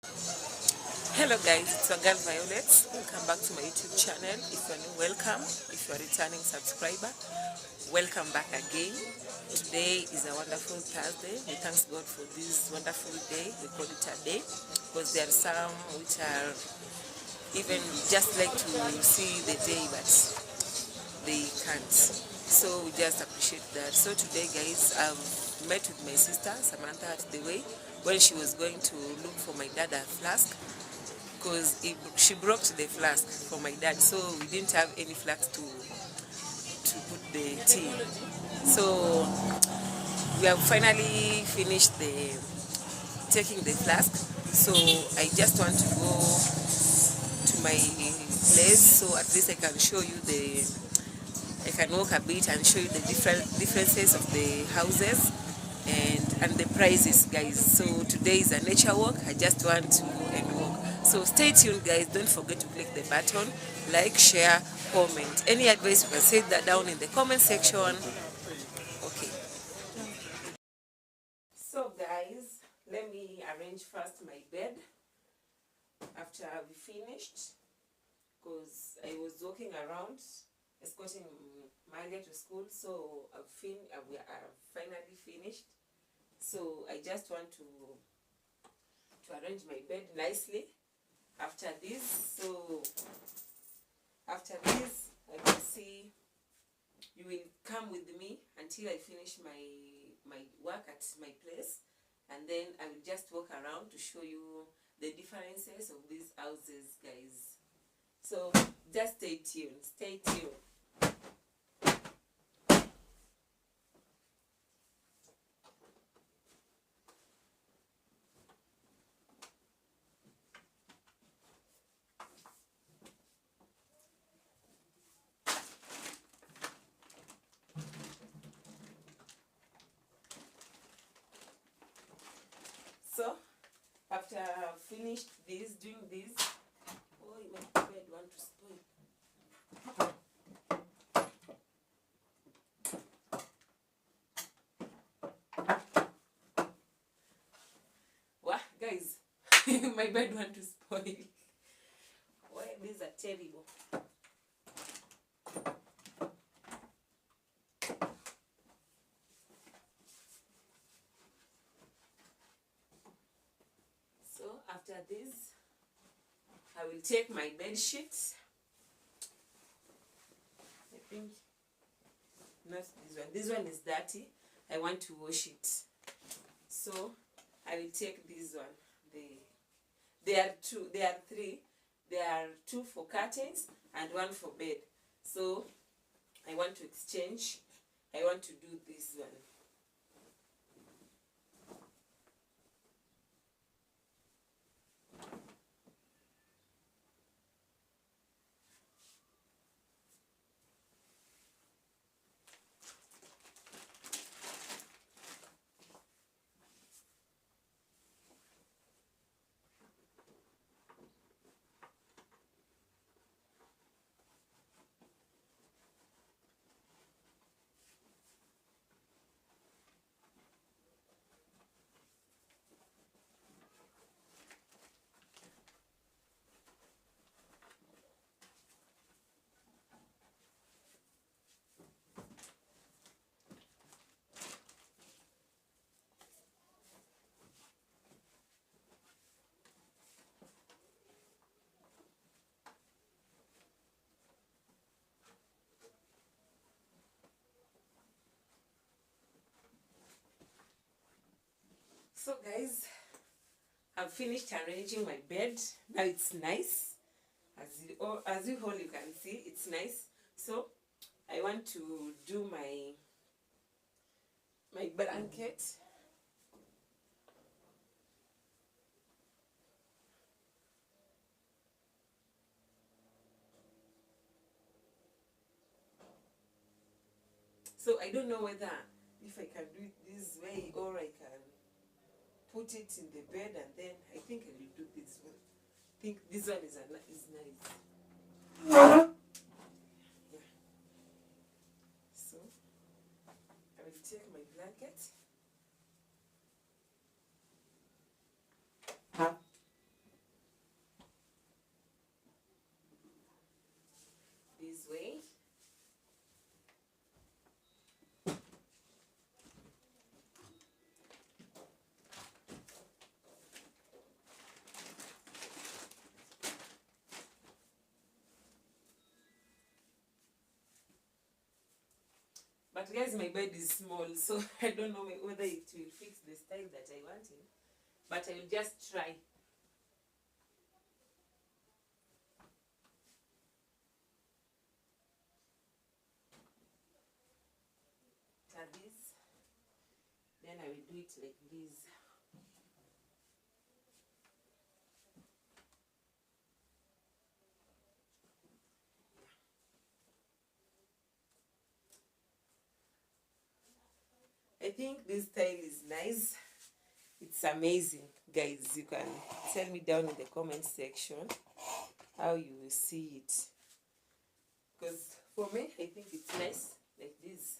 Hello guys, it's your girl Violet. Welcome back to my YouTube channel. If you're new, welcome. If you're a returning subscriber, welcome back again. Today is a wonderful Thursday. We thank God for this wonderful day. We call it a day because there are some which are even just like to see the day but they can't. So we just appreciate that. So today guys, I've met with my sister Samantha at the way when she was going to look for my dad a flask because she broke the flask for my dad, so we didn't have any flask to put the tea. So we have finally finished the taking the flask. So I just want to go to my place so at least I can show you I can walk a bit and show you the differences of the houses and the prices, guys. So today is a nature walk. I just want to go and walk. So stay tuned, guys. Don't forget to click the button, like, share, comment. Any advice, you can say that down in the comment section. Okay. So guys, let me arrange first my bed after we finished, because I was walking around escorting Malia to school. So we are finally finished. So I just want to arrange my bed nicely after this. So after this, I will see, you will come with me until I finish my work at my place, and then I will just walk around to show you the differences of these houses, guys. So just stay tuned. So after I've finished doing this, oh, my bed want to spoil. What, guys? My bed want to spoil. Why, these are terrible. So after this, I will take my bed sheets. I think not this one. This one is dirty. I want to wash it. So I will take this one. There are three. There are two for curtains and one for bed. So I want to exchange. I want to do this one. So guys, I've finished arranging my bed. Now it's nice. As you all you can see, it's nice. So I want to do my blanket. So I don't know whether if I can do it this way or I can put it in the bed, and then I think I will do this one. I think this one is nice. Yeah. So I will take my blanket. But guys, my bed is small, so I don't know whether it will fix the style that I want in. But I will just try. This, then I will do it like this. I think this style is nice. It's amazing, guys. You can tell me down in the comment section how you will see it. Because for me, I think it's nice like this.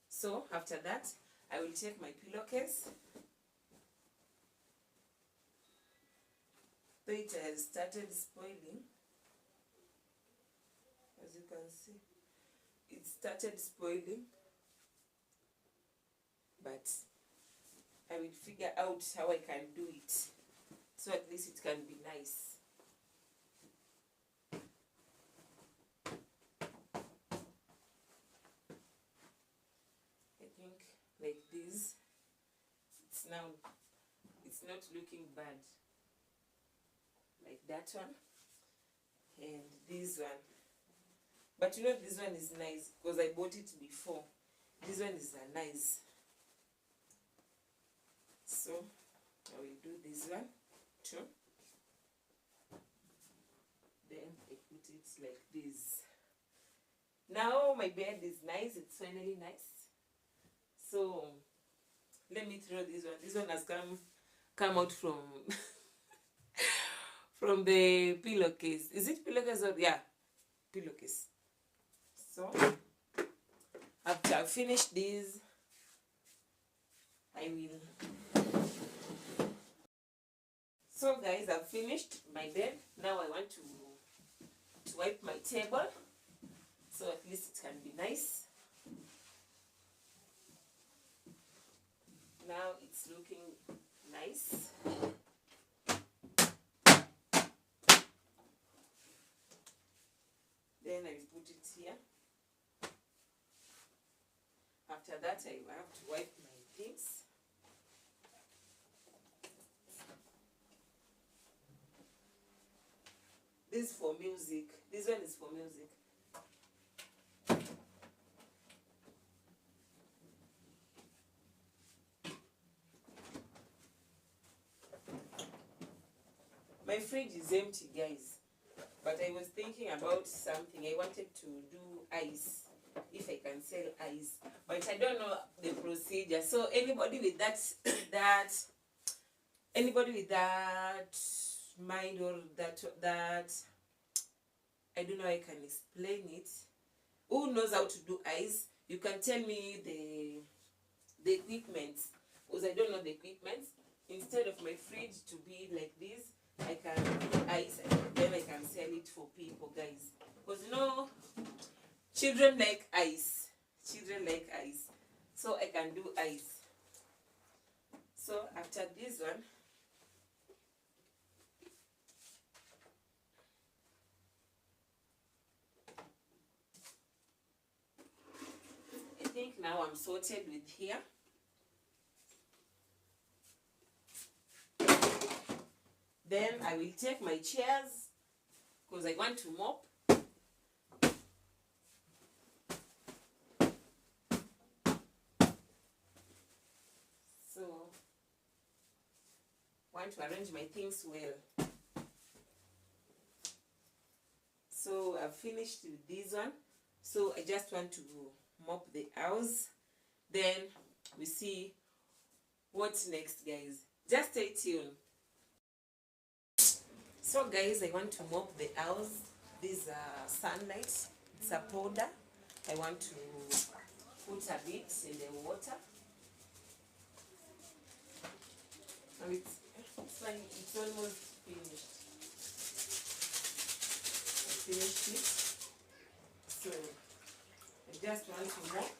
So after that, I will take my pillowcase. So it has started spoiling. As you can see, it started spoiling. But I will figure out how I can do it, so at least it can be nice. I think like this, it's not looking bad. Like that one and this one. But you know, this one is nice because I bought it before. This one is nice. So I will do this one too. Then I put it like this. Now my bed is nice. It's finally nice. So let me throw this one. This one has come out from from the pillowcase. Is it pillowcase or yeah, pillowcase? So after I finish this, I will. So guys, I've finished my bed. Now I want to wipe my table, so at least it can be nice. Now it's looking nice. Then I will put it here. After that, I have to wipe my things. This is for music. This one is for music. My fridge is empty, guys. But I was thinking about something. I wanted to do ice. If I can sell ice. But I don't know the procedure. So anybody with that anybody with that mind or that I don't know how I can explain it. Who knows how to do ice? You can tell me the equipment, because I don't know the equipment. Instead of my fridge to be like this, I can do ice and then I can sell it for people, guys. Because you know, children like ice. Children like ice. So I can do ice. So after this one, I think now I'm sorted with here. Then I will take my chairs because I want to mop. So I want to arrange my things well. So I've finished with this one. So I just want to mop the house. Then we see what's next, guys. Just stay tuned. So guys, I want to mop the house. This sunlight, it's a powder. I want to put a bit in the water. And it's fine, it's almost finished. I finished it. So I just want to mop.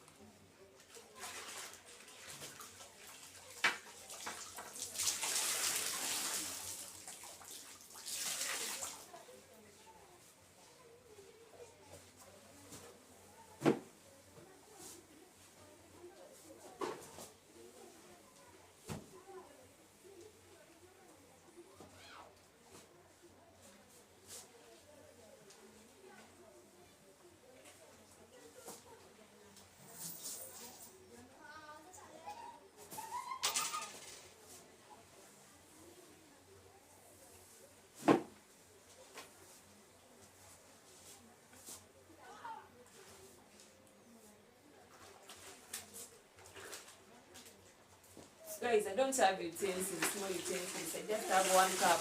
guys, I don't have utensils, small utensils. I just have 1 cup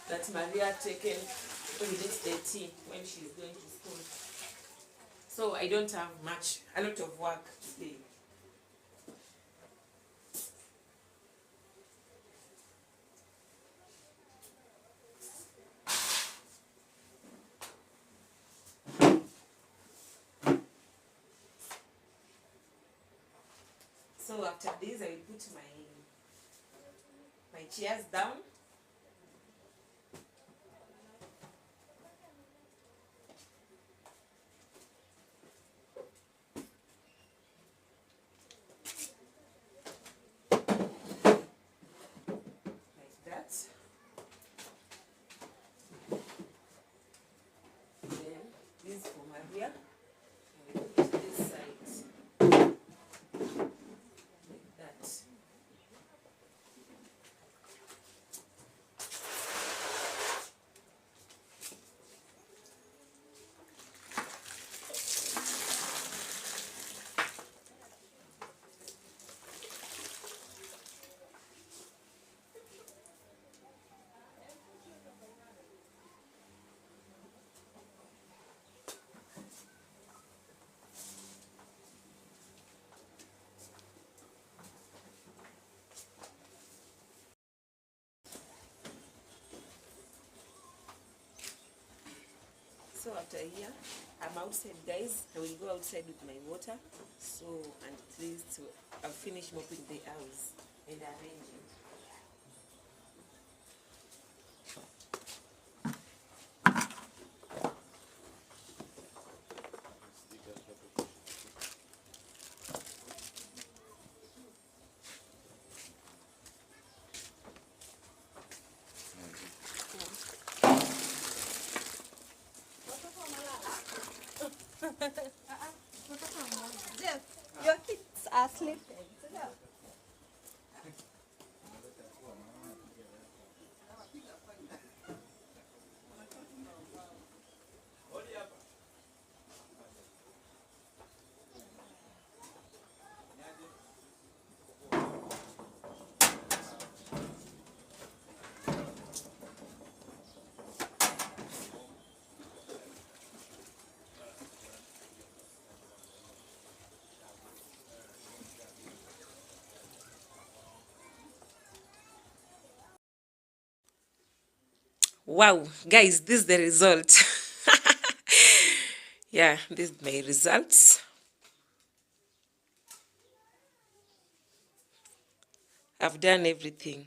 that Maria taken when we did the tea when she's going to school. So I don't have a lot of work today. So after this, I will put my chairs down. Like that. Then this for Maria. I will put this side. Like that. So after here, I'm outside, guys. I will go outside with my water. So, and at least I'll finish mopping the house and arranging. Jeff, your kids are sleeping. Wow, guys, this is the result. Yeah, this is my results. I've done everything.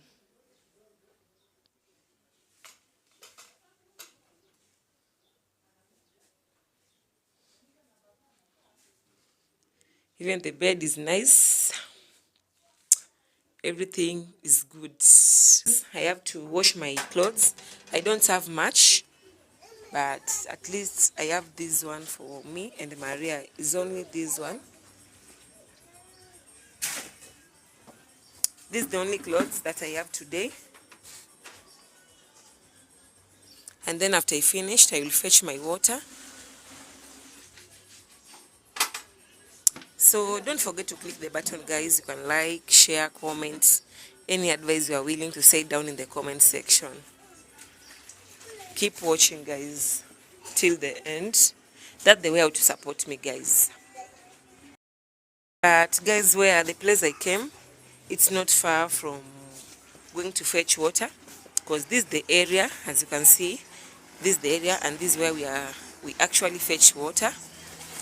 Even the bed is nice. Everything is good. I have to wash my clothes. I don't have much, but at least I have this one for me and Maria. Is only this one. This is the only clothes that I have today. And then after I finished, I will fetch my water. So don't forget to click the button, guys. You can like, share, comment. Any advice you are willing to say down in the comment section. Keep watching, guys, till the end. That's the way how to support me, guys. But guys, where the place I came, it's not far from going to fetch water, because this is the area, as you can see. This is the area, and this is where we actually fetch water.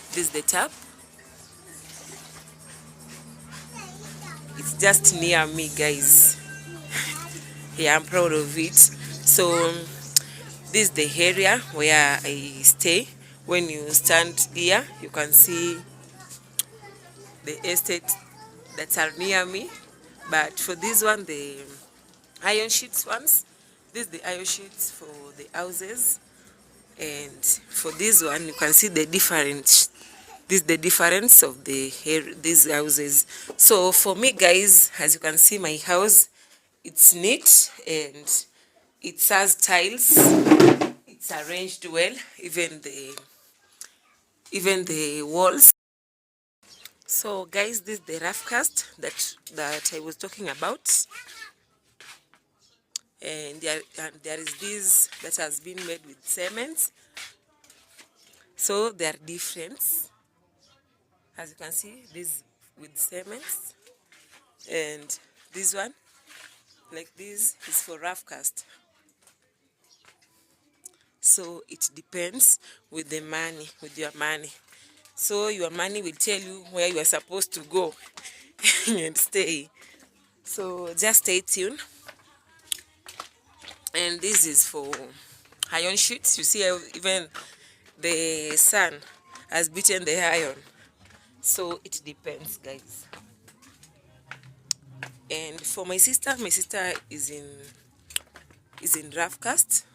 This is the tap. It's just near me, guys. Yeah, I'm proud of it. So this is the area where I stay. When you stand here, you can see the estate that are near me. But for this one, the iron sheets ones, this is the iron sheets for the houses. And for this one, you can see the difference. This is the difference of these houses. So for me, guys, as you can see, my house, it's neat and it has tiles. It's arranged well. Even the walls, So guys, this is the rough cast that I was talking about, and there is this that has been made with cement. So they are different. As you can see, this with cement, and this one like this is for rough cast. So it depends with the money, with your money. So your money will tell you where you are supposed to go and stay. So just stay tuned. And this is for iron sheets. You see how even the sun has beaten the iron. So it depends, guys. And for my sister is in rough cast.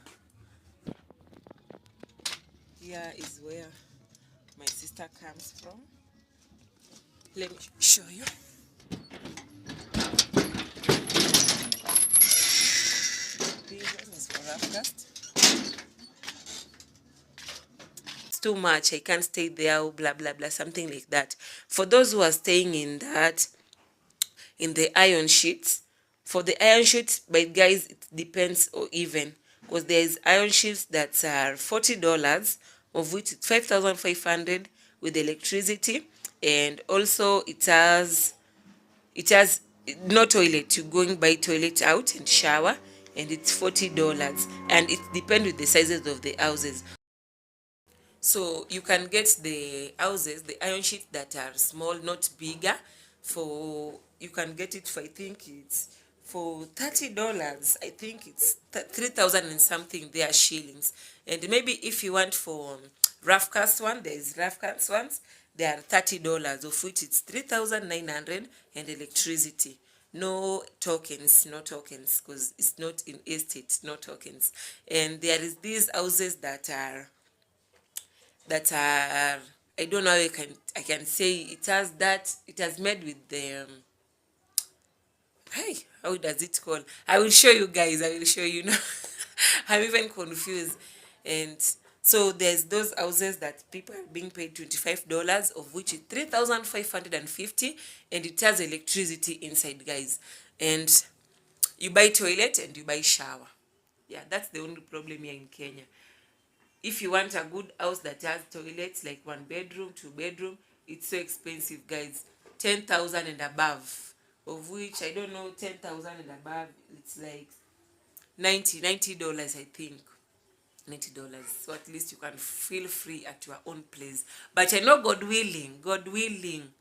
Here is where my sister comes from. Let me show you. This one is for rough cast. It's too much, I can't stay there, blah blah blah, something like that. For those who are staying in the iron sheets, for the iron sheets, but guys, it depends, or even because there's iron sheets that are $40, of which it's 5,500 with electricity, and also it has no toilet. You're going by toilet out and shower, and it's $40, and it depends with the sizes of the houses. So you can get the houses, the iron sheets that are small, not bigger. For you can get it for, I think it's for $30. I think it's 3,000 and something. They are shillings. And maybe if you want for rough cast one, there is rough cast ones. They are $30, of which it's 3,900 and electricity. No tokens, no tokens, because it's not in estate, no tokens. And there is these houses that are I don't know how I can say it has made with the hey, how does it call? I will show you guys. I will show you now. I'm even confused. And so there's those houses that people are being paid $25, of which is 3,550, and it has electricity inside, guys. And you buy toilet and you buy shower. Yeah, that's the only problem here in Kenya. If you want a good house that has toilets, like 1 bedroom, 2 bedroom, it's so expensive, guys. 10,000 and above, of which I don't know, 10,000 and above, it's like $90, I think. $90. So at least you can feel free at your own place. But I know, God willing,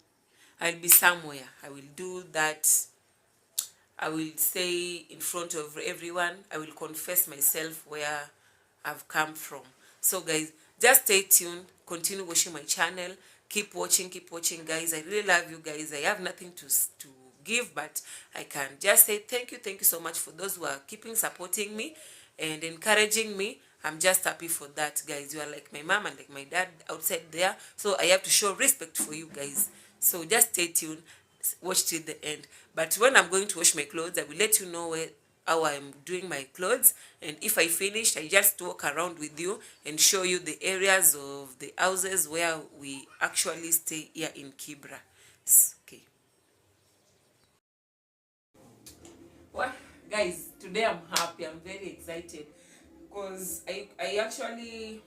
I'll be somewhere. I will do that. I will say in front of everyone. I will confess myself where I've come from. So guys, just stay tuned. Continue watching my channel. Keep watching, guys. I really love you guys. I have nothing to give, but I can just say thank you so much for those who are keeping supporting me and encouraging me. I'm just happy for that, guys. You are like my mom and like my dad outside there, so I have to show respect for you guys. So just stay tuned, watch till the end. But when I'm going to wash my clothes, I will let you know how I'm doing my clothes, and if I finish, I just walk around with you and show you the areas of the houses where we actually stay here in Kibra. Okay. What, guys, today I'm happy, I'm very excited, because I actually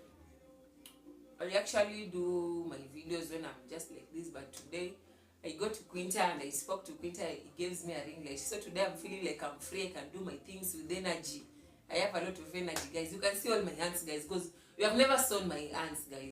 do my videos when I'm just like this, but today I go to Quinta and I spoke to Quinta. He gives me a ring light. So today I'm feeling like I'm free. I can do my things with energy. I have a lot of energy, guys. You can see all my hands, guys, because you have never seen my hands, guys.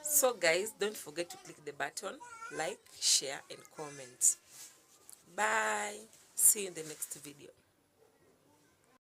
So guys, don't forget to click the button, like, share and comment. Bye. See you in the next video.